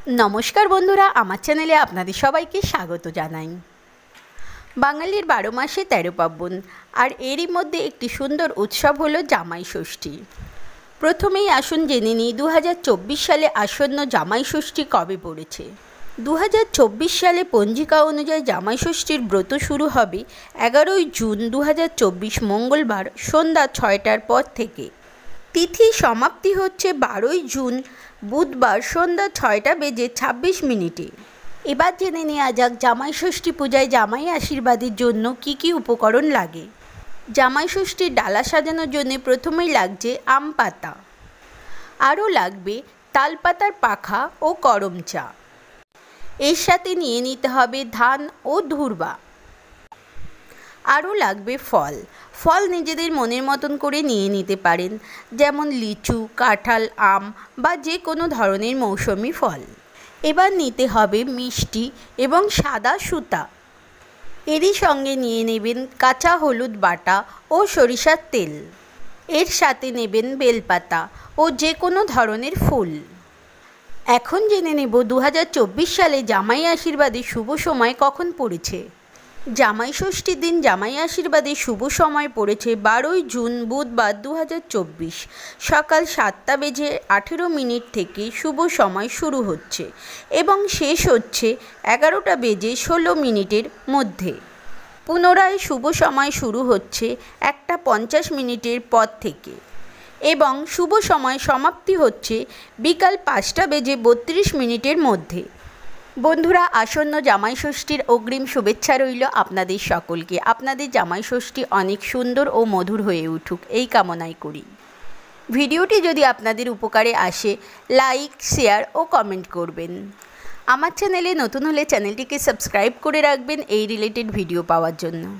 नमस्कार बंधुरा आमार चैनेले आपनादेर सबाइके स्वागत जानाई। बांगालिर 12 मासे 13 पार्बण और एरই मध्य एकटी सुंदर उत्सव हलो जामाई षष्ठी। प्रथमेई आसुन जेने निই 2024 साले आसन्न जामाई षष्ठी कबे पड़ेছে। 2024 साले पंजिका अनुयायी जामाई षष्ठीर व्रत शुरू होबे 11 जून 2024 मंगलवार सन्ध्या 6टार पर थेके। तिथि समाप्ति होच्छे 12 जून बुधवार सन्ध्या 6टा बेजे 26 मिनिटे। एबार जेने नेওয়া যাক জামাই ষষ্ঠী পূজায় জামাই आशीर्वादेर जोन्नो की की उपकरण लागे। জামাই ষষ্ঠীর डाला साजानोर जोन्नो प्रथमेই लागছে आम पाता, आरो लागবে ताल पातार पाखा ओ करम चा। एर साथे निये निते होबे धान ओ धूर्बा। आरो लागবে फल। फल निजेदेर मनेर मतन करे निये निते पारेन, जेमन लिचु, काँठाल, आम बा जे कोनो धरनेर मौसुमी फल। एबार निते होबे मिष्टि एबं सादा सुता। एरই संगे निये नेबेन काँचा हलुद बाटा ओ सरिषार तेल। एर साथे नेबेन बेलपाता ओ जे कोनो धरनेर फुल। एखन जेने नेब 2024 साले जामाई आशीर्वादेर शुभ समय कखन पड़ेছে। জামাই ষষ্ঠীর दिन জামাই आशीर्वादेर शुभ समय पड़ेছে 12 जून बुधवार 2024 सकाल 7টা বেজে 18 মিনিট থেকে शुभ समय शुरू হচ্ছে এবং শেষ হচ্ছে 11টা বেজে 16 মিনিটের মধ্যে। পুনরায় शुभ समय शुरू হচ্ছে 1টা 50 মিনিটের পর থেকে এবং शुभ समय समाप्ति হচ্ছে বিকাল 5টা বেজে 32 মিনিটের মধ্যে। बंधुरा आसन्न जामाई षष्ठीर अग्रिम शुभेच्छा रइल आपनादेर सकलके। आपनादेर जामाई षष्ठी अनेक सुंदर और मधुर हये उठुक एई कामनाई करी। भिडियोटी यदि आपनादेर उपकारे आसे लाइक शेयर और कमेंट करबेन। आमार चैनेले नतुन हले चैनेलटिके सबस्क्राइब करे राखबेन एई रिलेटेड भिडियो पाওয়ার জন্য।